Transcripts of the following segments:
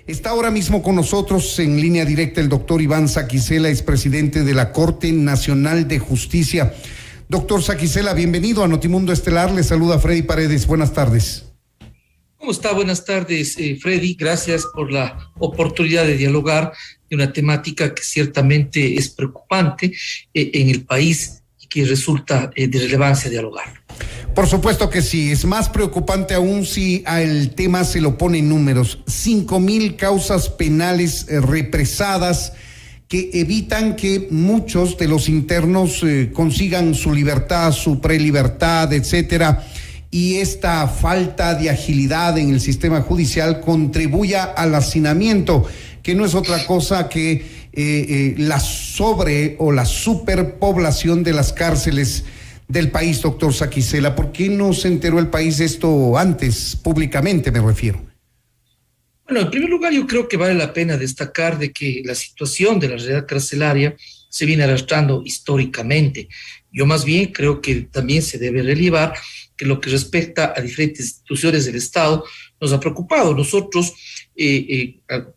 Está ahora mismo con nosotros en línea directa el doctor Iván Saquicela, expresidente de la Corte Nacional de Justicia. Doctor Saquicela, bienvenido a Notimundo Estelar. Le saluda Freddy Paredes. Buenas tardes. ¿Cómo está? Buenas tardes, Freddy. Gracias por la oportunidad de dialogar de una temática que ciertamente es preocupante en el país y que resulta de relevancia dialogar. Por supuesto que sí, es más preocupante aún si al tema se lo pone en números. 5,000 causas penales represadas que evitan que muchos de los internos consigan su libertad, su prelibertad, etcétera, y esta falta de agilidad en el sistema judicial contribuya al hacinamiento, que no es otra cosa que la sobre o la superpoblación de las cárceles del país, doctor Saquicela. ¿Por qué no se enteró el país de esto antes, públicamente me refiero? Bueno, en primer lugar yo creo que vale la pena destacar de que la situación de la realidad carcelaria se viene arrastrando históricamente. Yo más bien creo que también se debe relevar que lo que respecta a diferentes instituciones del Estado nos ha preocupado. Nosotros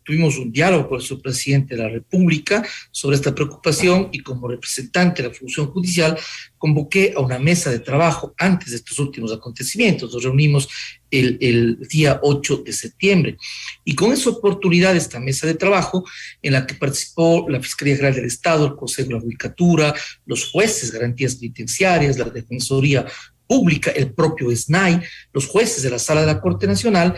tuvimos un diálogo con el presidente de la República sobre esta preocupación y como representante de la función judicial convoqué a una mesa de trabajo antes de estos últimos acontecimientos. Nos reunimos el día 8 de septiembre y con esa oportunidad esta mesa de trabajo en la que participó la Fiscalía General del Estado, el Consejo de la Judicatura, los jueces, garantías penitenciarias, la Defensoría Pública, el propio SNAI, los jueces de la Sala de la Corte Nacional,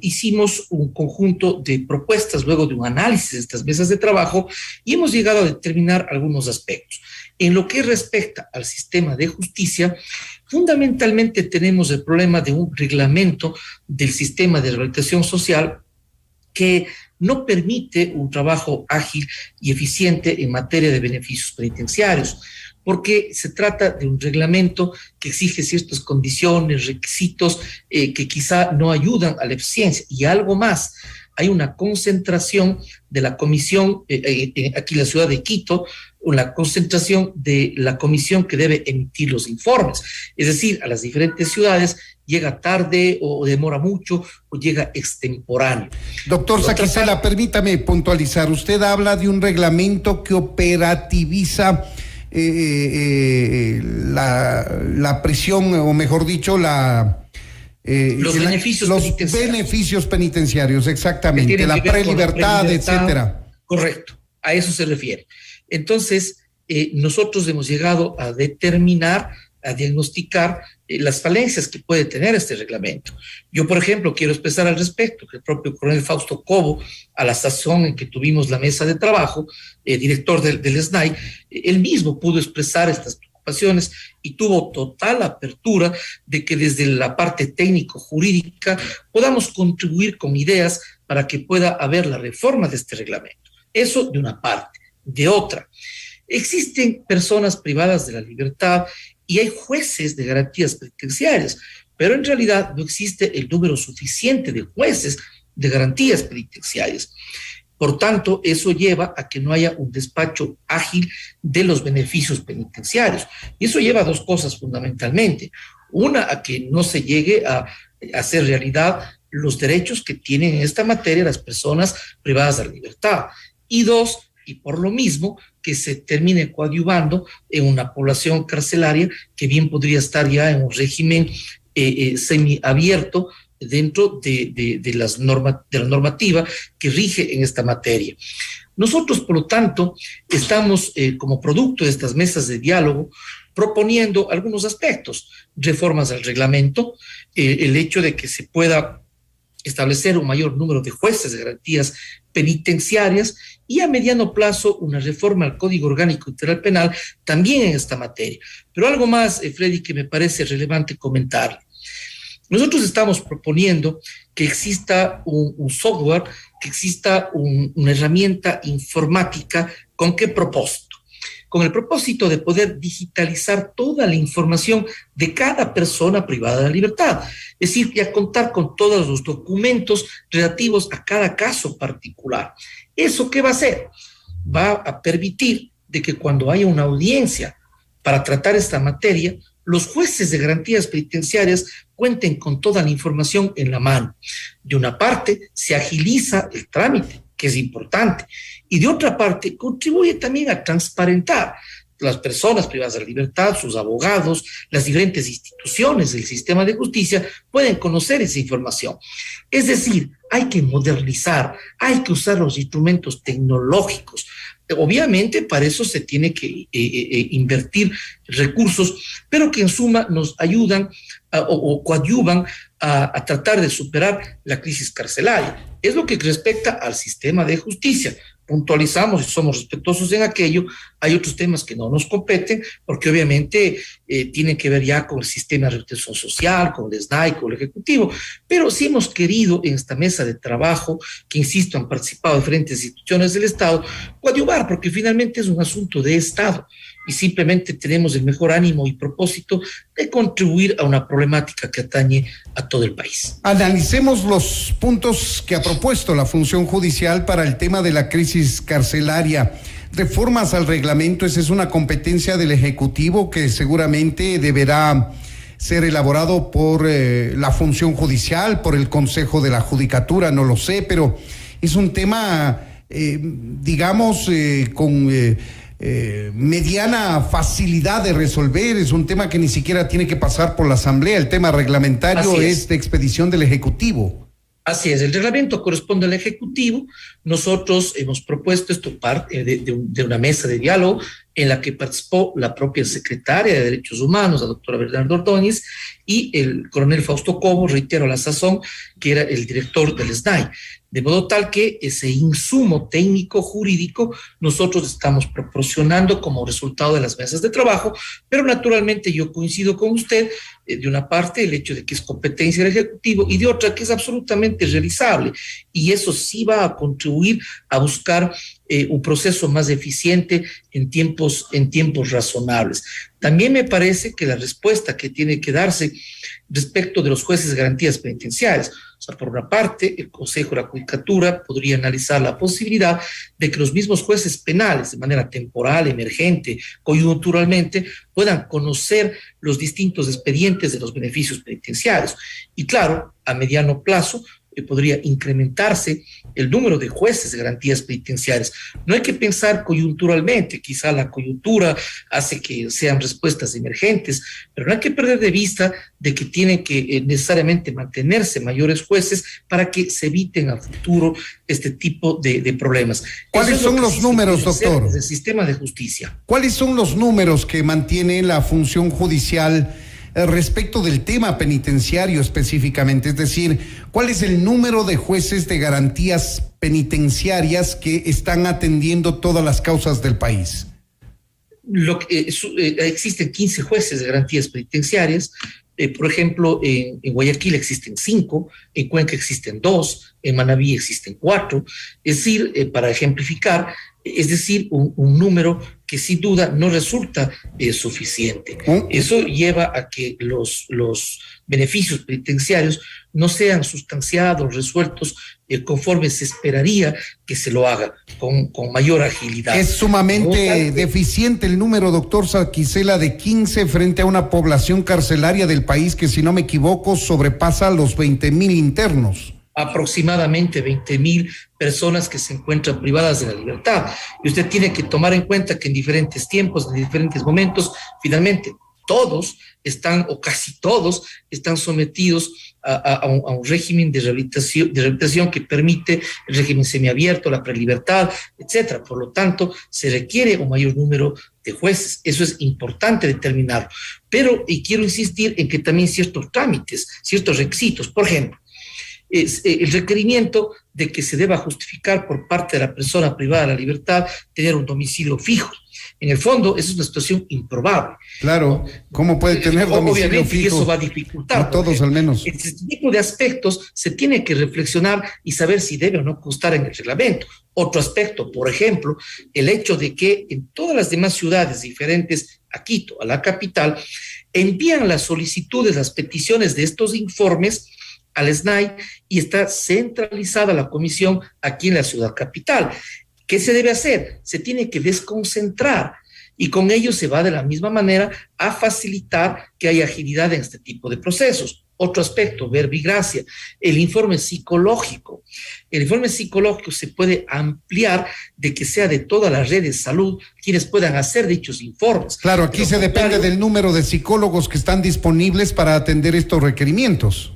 hicimos un conjunto de propuestas luego de un análisis de estas mesas de trabajo y hemos llegado a determinar algunos aspectos. En lo que respecta al sistema de justicia, fundamentalmente tenemos el problema de un reglamento del sistema de rehabilitación social que no permite un trabajo ágil y eficiente en materia de beneficios penitenciarios, porque se trata de un reglamento que exige ciertas condiciones, requisitos que quizá no ayudan a la eficiencia. Y algo más, hay una concentración de la comisión, aquí en la ciudad de Quito, la concentración de la comisión que debe emitir los informes. Es decir, a las diferentes ciudades llega tarde o demora mucho o llega extemporáneo. Doctor Saquicela, permítame puntualizar. Usted habla de un reglamento que operativiza la prisión, o mejor dicho, los beneficios penitenciarios, exactamente, la prelibertad, etcétera. Correcto, a eso se refiere. Entonces, nosotros hemos llegado a determinar, a diagnosticar las falencias que puede tener este reglamento. Yo, por ejemplo, quiero expresar al respecto que el propio coronel Fausto Cobo, a la sazón en que tuvimos la mesa de trabajo, director del SNAI, él mismo pudo expresar estas preocupaciones y tuvo total apertura de que desde la parte técnico-jurídica podamos contribuir con ideas para que pueda haber la reforma de este reglamento. Eso de una parte. De otra, existen personas privadas de la libertad y hay jueces de garantías penitenciarias, pero en realidad no existe el número suficiente de jueces de garantías penitenciarias. Por tanto, eso lleva a que no haya un despacho ágil de los beneficios penitenciarios. Y eso lleva a dos cosas fundamentalmente. Una, a que no se llegue a hacer realidad los derechos que tienen en esta materia las personas privadas de la libertad. Y dos, y por lo mismo, que se termine coadyuvando en una población carcelaria que bien podría estar ya en un régimen semiabierto dentro de la normativa que rige en esta materia. Nosotros, por lo tanto, estamos como producto de estas mesas de diálogo proponiendo algunos aspectos, reformas al reglamento, el hecho de que se pueda establecer un mayor número de jueces de garantías penitenciarias y a mediano plazo una reforma al Código Orgánico Integral Penal también en esta materia. Pero algo más, Freddy, que me parece relevante comentar. Nosotros estamos proponiendo que exista un software, que exista una herramienta informática. ¿Con qué propósito? Con el propósito de poder digitalizar toda la información de cada persona privada de la libertad. Es decir, ya contar con todos los documentos relativos a cada caso particular. ¿Eso qué va a hacer? Va a permitir de que cuando haya una audiencia para tratar esta materia, los jueces de garantías penitenciarias cuenten con toda la información en la mano. De una parte, se agiliza el trámite, que es importante, y de otra parte, contribuye también a transparentar. Las personas privadas de la libertad, sus abogados, las diferentes instituciones del sistema de justicia pueden conocer esa información. Es decir, hay que modernizar, hay que usar los instrumentos tecnológicos. Obviamente para eso se tiene que invertir recursos, pero que en suma nos ayudan o coadyuvan a tratar de superar la crisis carcelaria. Es lo que respecta al sistema de justicia. Puntualizamos y somos respetuosos en aquello. Hay otros temas que no nos competen, porque obviamente tienen que ver ya con el sistema de protección social, con el SNAI, con el Ejecutivo, pero sí hemos querido en esta mesa de trabajo, que insisto, han participado diferentes instituciones del Estado, coadyuvar, porque finalmente es un asunto de Estado y simplemente tenemos el mejor ánimo y propósito de contribuir a una problemática que atañe a todo el país. Analicemos los puntos que ha propuesto la función judicial para el tema de la crisis carcelaria. Reformas al reglamento, esa es una competencia del Ejecutivo que seguramente deberá ser elaborado por la función judicial, por el Consejo de la Judicatura, no lo sé, pero es un tema, digamos, con mediana facilidad de resolver. Es un tema que ni siquiera tiene que pasar por la Asamblea. El tema reglamentario es de expedición del Ejecutivo. Así es, el reglamento corresponde al Ejecutivo. Nosotros hemos propuesto esto parte de una mesa de diálogo en la que participó la propia secretaria de Derechos Humanos, la doctora Bernardo Ordóñez, y el coronel Fausto Cobo, reitero, a la sazón, que era el director del SNAI. De modo tal que ese insumo técnico jurídico nosotros estamos proporcionando como resultado de las mesas de trabajo, pero naturalmente yo coincido con usted, de una parte el hecho de que es competencia del Ejecutivo y de otra que es absolutamente realizable, y eso sí va a contribuir a buscar un proceso más eficiente en tiempos razonables. También me parece que la respuesta que tiene que darse respecto de los jueces de garantías penitenciarias, o sea, por una parte, el Consejo de la Judicatura podría analizar la posibilidad de que los mismos jueces penales, de manera temporal, emergente, coyunturalmente, puedan conocer los distintos expedientes de los beneficios penitenciarios. Y claro, a mediano plazo, podría incrementarse el número de jueces de garantías penitenciarias. No hay que pensar coyunturalmente, quizá la coyuntura hace que sean respuestas emergentes, pero no hay que perder de vista de que tienen que necesariamente mantenerse mayores jueces para que se eviten a futuro este tipo de problemas. ¿Cuáles son los números, doctor? Del sistema de justicia. ¿Cuáles son los números que mantiene la función judicial respecto del tema penitenciario específicamente? Es decir, ¿cuál es el número de jueces de garantías penitenciarias que están atendiendo todas las causas del país? Existen 15 jueces de garantías penitenciarias. Por ejemplo, en Guayaquil existen 5, en Cuenca existen 2, en Manabí existen 4. Es decir, para ejemplificar, es decir, un número que sin duda no resulta suficiente. Eso lleva a que los beneficios penitenciarios no sean sustanciados, resueltos conforme se esperaría que se lo haga, con mayor agilidad. Es sumamente deficiente el número, doctor Saquicela, de 15 frente a una población carcelaria del país que, si no me equivoco, sobrepasa los 20,000 internos. Aproximadamente 20,000 personas que se encuentran privadas de la libertad. Y usted tiene que tomar en cuenta que en diferentes tiempos, en diferentes momentos, finalmente todos están, o casi todos, están sometidos a un régimen de rehabilitación que permite el régimen semiabierto, la prelibertad, etcétera. Por lo tanto, se requiere un mayor número de jueces. Eso es importante determinarlo. Pero, y quiero insistir en que también ciertos trámites, ciertos requisitos, por ejemplo, es el requerimiento de que se deba justificar por parte de la persona privada de la libertad tener un domicilio fijo. En el fondo, eso es una situación improbable. Claro, ¿cómo puede tener domicilio obviamente fijo? Y eso va a dificultar. A todos al menos. Este tipo de aspectos se tiene que reflexionar y saber si debe o no constar en el reglamento. Otro aspecto, por ejemplo, el hecho de que en todas las demás ciudades diferentes a Quito, a la capital, envían las solicitudes, las peticiones de estos informes al SNAI y está centralizada la comisión aquí en la ciudad capital. ¿Qué se debe hacer? Se tiene que desconcentrar y con ello se va de la misma manera a facilitar que haya agilidad en este tipo de procesos. Otro aspecto, verbigracia, el informe psicológico. El informe psicológico se puede ampliar de que sea de toda la red de salud quienes puedan hacer dichos informes. Claro, aquí se depende del número de psicólogos que están disponibles para atender estos requerimientos.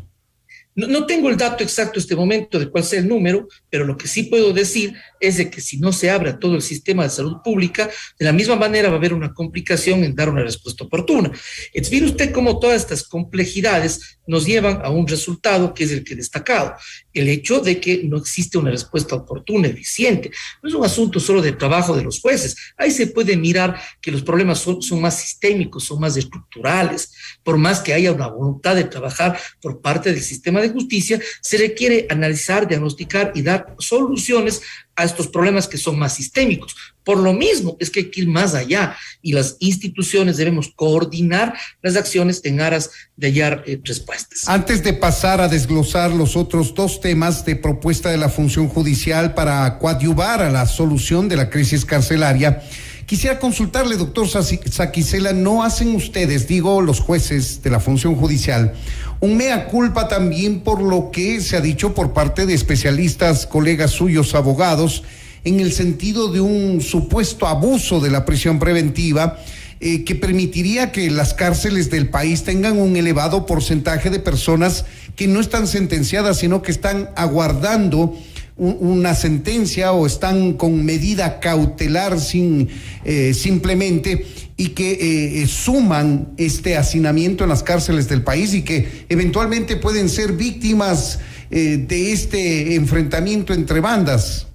No tengo el dato exacto en este momento de cuál sea el número, pero lo que sí puedo decir es de que si no se abre a todo el sistema de salud pública, de la misma manera va a haber una complicación en dar una respuesta oportuna. Entonces, mire usted cómo todas estas complejidades nos llevan a un resultado que es el que he destacado, el hecho de que no existe una respuesta oportuna, eficiente. No es un asunto solo de trabajo de los jueces, ahí se puede mirar que los problemas son más sistémicos, son más estructurales. Por más que haya una voluntad de trabajar por parte del sistema de justicia, se requiere analizar, diagnosticar y dar soluciones a estos problemas que son más sistémicos. Por lo mismo es que hay que ir más allá y las instituciones debemos coordinar las acciones en aras de hallar respuestas. Antes de pasar a desglosar los otros dos temas de propuesta de la función judicial para coadyuvar a la solución de la crisis carcelaria, quisiera consultarle, doctor Saquicela, ¿no hacen ustedes, digo los jueces de la función judicial, un mea culpa también por lo que se ha dicho por parte de especialistas, colegas suyos, abogados, en el sentido de un supuesto abuso de la prisión preventiva que permitiría que las cárceles del país tengan un elevado porcentaje de personas que no están sentenciadas, sino que están aguardando una sentencia o están con medida cautelar simplemente, y que suman este hacinamiento en las cárceles del país y que eventualmente pueden ser víctimas de este enfrentamiento entre bandas?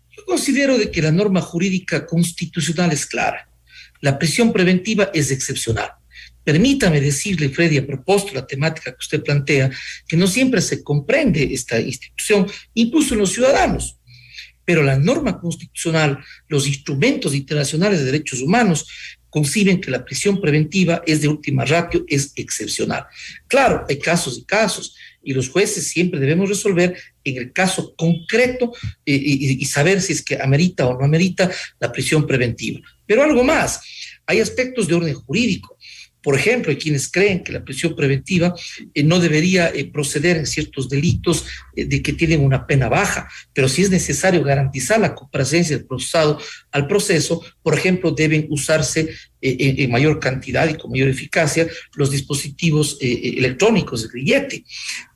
Yo considero de que la norma jurídica constitucional es clara. La prisión preventiva es excepcional. Permítame decirle, Freddy, a propósito de la temática que usted plantea, que no siempre se comprende esta institución, incluso en los ciudadanos. Pero la norma constitucional, los instrumentos internacionales de derechos humanos, conciben que la prisión preventiva es de última ratio, es excepcional. Claro, hay casos y casos, y los jueces siempre debemos resolver en el caso concreto y saber si es que amerita o no amerita la prisión preventiva. Pero algo más, hay aspectos de orden jurídico. Por ejemplo, hay quienes creen que la prisión preventiva no debería proceder en ciertos delitos de que tienen una pena baja, pero si es necesario garantizar la comparecencia del procesado al proceso, por ejemplo, deben usarse en mayor cantidad y con mayor eficacia los dispositivos electrónicos, el grillete,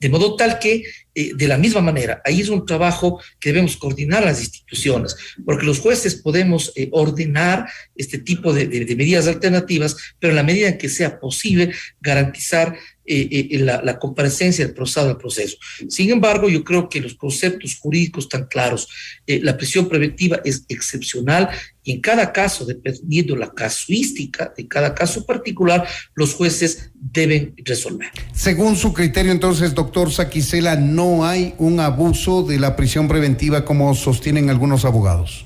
de modo tal que de la misma manera, ahí es un trabajo que debemos coordinar las instituciones, porque los jueces podemos ordenar este tipo de medidas alternativas, pero en la medida en que sea posible garantizar la comparecencia del procesado al proceso. Sin embargo, yo creo que los conceptos jurídicos están claros. La prisión preventiva es excepcional y en cada caso, dependiendo la casuística de cada caso particular, los jueces deben resolver. Según su criterio, entonces, doctor Saquicela, no hay un abuso de la prisión preventiva como sostienen algunos abogados.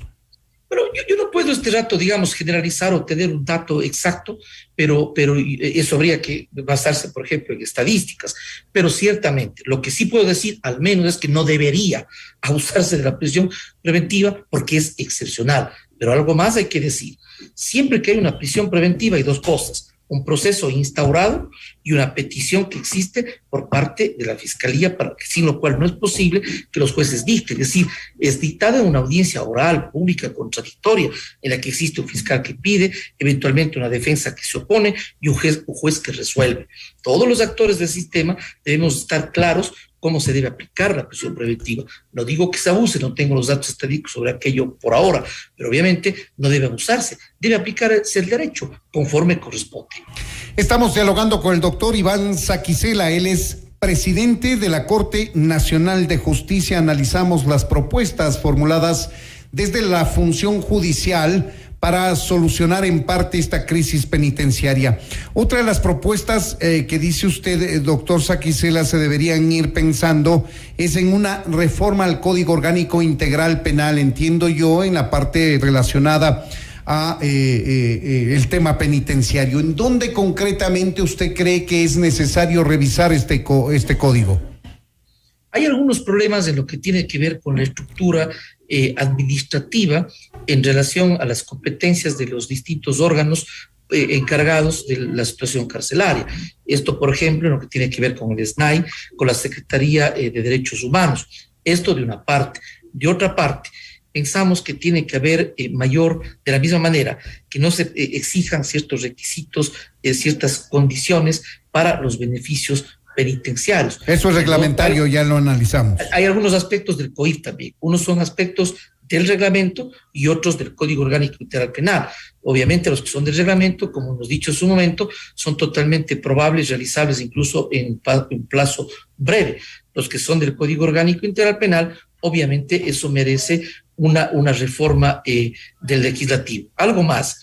Pero yo no puedo este rato, digamos, generalizar o tener un dato exacto, pero eso habría que basarse, por ejemplo, en estadísticas. Pero ciertamente, lo que sí puedo decir, al menos, es que no debería abusarse de la prisión preventiva porque es excepcional. Pero algo más hay que decir. Siempre que hay una prisión preventiva hay dos cosas: un proceso instaurado y una petición que existe por parte de la Fiscalía, sin lo cual no es posible que los jueces dicten. Es decir, es dictada una audiencia oral, pública, contradictoria, en la que existe un fiscal que pide, eventualmente una defensa que se opone y un juez que resuelve. Todos los actores del sistema debemos estar claros cómo se debe aplicar la prisión preventiva. No digo que se abuse, no tengo los datos estadísticos sobre aquello por ahora, pero obviamente no debe abusarse, debe aplicarse el derecho conforme corresponde. Estamos dialogando con el doctor Iván Saquicela, él es presidente de la Corte Nacional de Justicia. Analizamos las propuestas formuladas desde la función judicial para solucionar en parte esta crisis penitenciaria. Otra de las propuestas que dice usted, doctor Saquicela, se deberían ir pensando es en una reforma al Código Orgánico Integral Penal, entiendo yo, en la parte relacionada a el tema penitenciario. ¿En dónde concretamente usted cree que es necesario revisar este código? Hay algunos problemas en lo que tiene que ver con la estructura administrativa en relación a las competencias de los distintos órganos encargados de la situación carcelaria. Esto, por ejemplo, en lo que tiene que ver con el SNAI, con la Secretaría de Derechos Humanos. Esto de una parte. De otra parte, pensamos que tiene que haber de la misma manera, que no se exijan ciertos requisitos, ciertas condiciones para los beneficios penitenciarios. Eso es reglamentario, ya lo analizamos. Hay algunos aspectos del COIP también. Unos son aspectos del reglamento y otros del Código Orgánico Integral Penal. Obviamente los que son del reglamento, como hemos dicho en su momento, son totalmente probables, realizables incluso en plazo breve. Los que son del Código Orgánico Integral Penal, obviamente eso merece una reforma del legislativo. Algo más.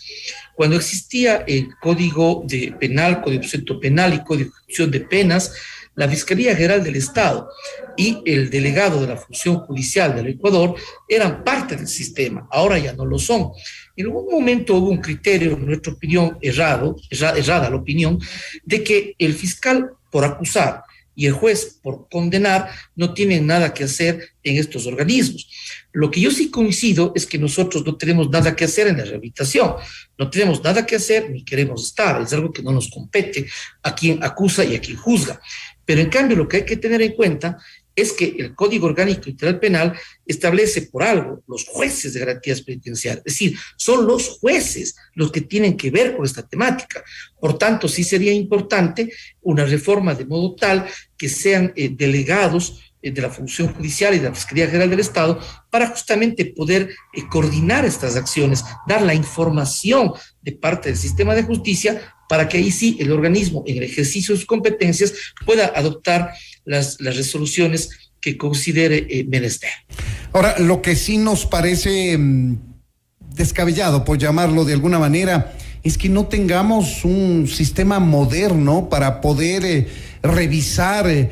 Cuando existía el Código Penal, Código de Procedimiento Penal y Código de Ejecución de Penas, la Fiscalía General del Estado y el delegado de la Función Judicial del Ecuador eran parte del sistema, ahora ya no lo son. En algún momento hubo un criterio, en nuestra opinión, errada la opinión, de que el fiscal por acusar y el juez por condenar no tienen nada que hacer en estos organismos. Lo que yo sí coincido es que nosotros no tenemos nada que hacer en la rehabilitación, no tenemos nada que hacer ni queremos estar, es algo que no nos compete a quien acusa y a quien juzga. Pero en cambio lo que hay que tener en cuenta es que el Código Orgánico Integral Penal establece por algo los jueces de garantías penitenciarias, es decir, son los jueces los que tienen que ver con esta temática. Por tanto, sí sería importante una reforma de modo tal que sean delegados de la Función Judicial y de la Fiscalía General del Estado para justamente poder coordinar estas acciones, dar la información de parte del sistema de justicia para que ahí sí el organismo, en el ejercicio de sus competencias, pueda adoptar las resoluciones que considere menester. Ahora, lo que sí nos parece descabellado, por llamarlo de alguna manera, es que no tengamos un sistema moderno para poder revisar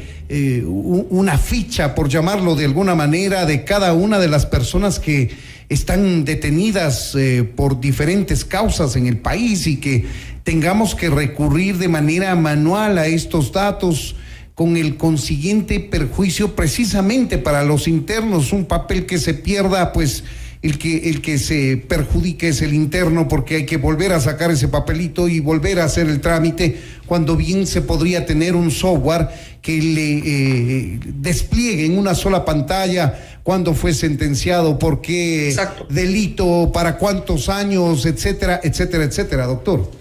una ficha, por llamarlo de alguna manera, de cada una de las personas que están detenidas por diferentes causas en el país y que tengamos que recurrir de manera manual a estos datos con el consiguiente perjuicio precisamente para los internos, un papel que se pierda, pues el que se perjudique es el interno porque hay que volver a sacar ese papelito y volver a hacer el trámite, cuando bien se podría tener un software que le despliegue en una sola pantalla cuándo fue sentenciado, por qué delito, para cuántos años, etcétera, etcétera, etcétera, doctor.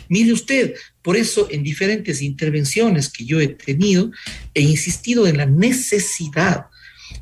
Mire usted, por eso en diferentes intervenciones que yo he tenido, he insistido en la necesidad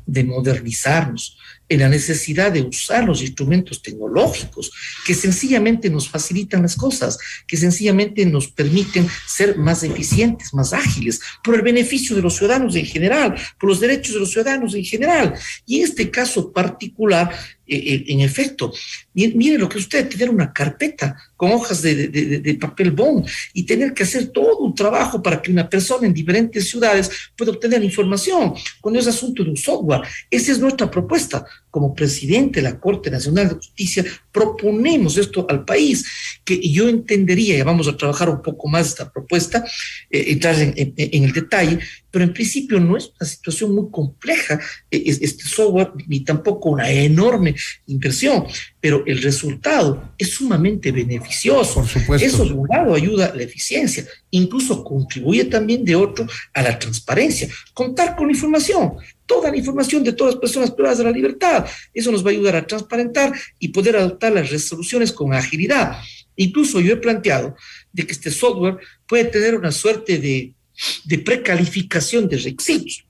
de modernizarnos, en la necesidad de usar los instrumentos tecnológicos que sencillamente nos facilitan las cosas, que sencillamente nos permiten ser más eficientes, más ágiles, por el beneficio de los ciudadanos en general, por los derechos de los ciudadanos en general. Y en este caso particular, en efecto, mire lo que usted, tener una carpeta con hojas de papel bond y tener que hacer todo un trabajo para que una persona en diferentes ciudades pueda obtener información, cuando es asunto de un software. Esa es nuestra propuesta. Como presidente de la Corte Nacional de Justicia, proponemos esto al país, que yo entendería, ya vamos a trabajar un poco más esta propuesta, entrar en el detalle, pero en principio no es una situación muy compleja este software, ni tampoco una enorme inversión, pero el resultado es sumamente beneficioso. Por supuesto. Eso de un lado ayuda a la eficiencia, incluso contribuye también de otro a la transparencia. Contar con información, toda la información de todas las personas privadas de la libertad, eso nos va a ayudar a transparentar y poder adoptar las resoluciones con agilidad. Incluso yo he planteado de que este software puede tener una suerte de precalificación de requisitos.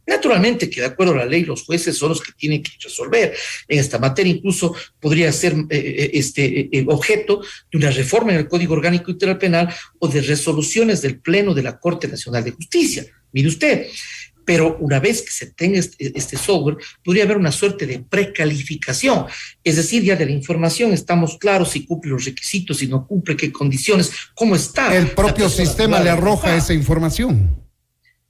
Naturalmente que de acuerdo a la ley los jueces son los que tienen que resolver en esta materia, incluso podría ser objeto de una reforma en el Código Orgánico Integral Penal o de resoluciones del Pleno de la Corte Nacional de Justicia. Mire usted, pero una vez que se tenga este software, podría haber una suerte de precalificación, es decir, ya de la información estamos claros si cumple los requisitos, si no cumple, qué condiciones, cómo está. El propio sistema le arroja esa información.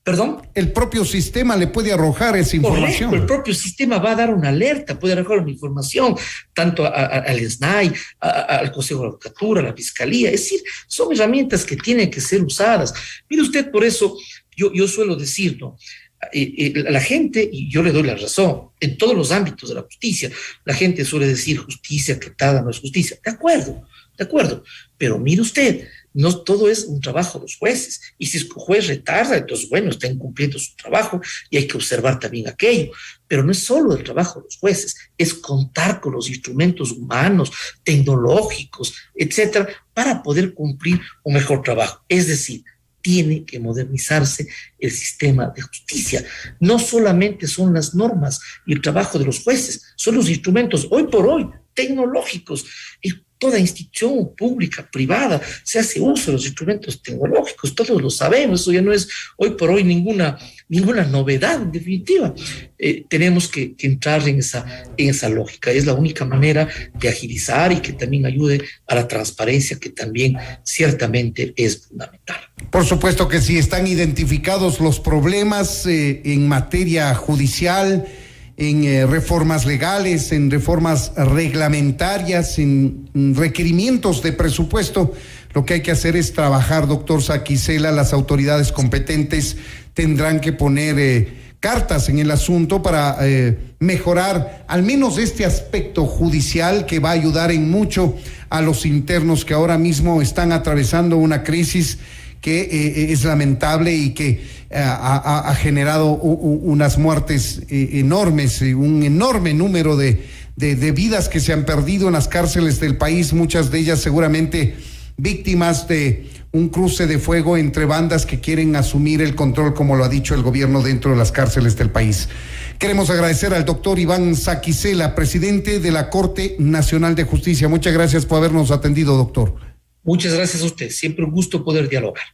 ¿Perdón? El propio sistema le puede arrojar esa información. Correcto, el propio sistema va a dar una alerta, puede arrojar una información, tanto al SNAI, al Consejo de la Judicatura, a la Fiscalía, es decir, son herramientas que tienen que ser usadas. Mire usted, por eso yo suelo decir, ¿no? La gente, y yo le doy la razón, en todos los ámbitos de la justicia, la gente suele decir justicia, que tal no es justicia. De acuerdo, Pero mire usted, no todo es un trabajo de los jueces. Y si el juez retarda, entonces, bueno, está incumpliendo su trabajo y hay que observar también aquello. Pero no es solo el trabajo de los jueces, es contar con los instrumentos humanos, tecnológicos, etcétera, para poder cumplir un mejor trabajo. Es decir, tiene que modernizarse el sistema de justicia. No solamente son las normas y el trabajo de los jueces, son los instrumentos hoy por hoy tecnológicos. Toda institución pública, privada, se hace uso de los instrumentos tecnológicos, todos lo sabemos, eso ya no es hoy por hoy ninguna novedad, en definitiva. Tenemos que entrar en esa lógica, es la única manera de agilizar y que también ayude a la transparencia, que también ciertamente es fundamental. Por supuesto que sí, están identificados los problemas en materia judicial, en reformas legales, en reformas reglamentarias, en requerimientos de presupuesto. Lo que hay que hacer es trabajar, doctor Saquicela. Las autoridades competentes tendrán que poner cartas en el asunto para mejorar al menos este aspecto judicial, que va a ayudar en mucho a los internos que ahora mismo están atravesando una crisis que es lamentable y que ha generado unas muertes enormes, un enorme número de vidas que se han perdido en las cárceles del país, muchas de ellas seguramente víctimas de un cruce de fuego entre bandas que quieren asumir el control, como lo ha dicho el gobierno, dentro de las cárceles del país. Queremos agradecer al doctor Iván Saquicela, presidente de la Corte Nacional de Justicia. Muchas gracias por habernos atendido, doctor. Muchas gracias a usted. Siempre un gusto poder dialogar.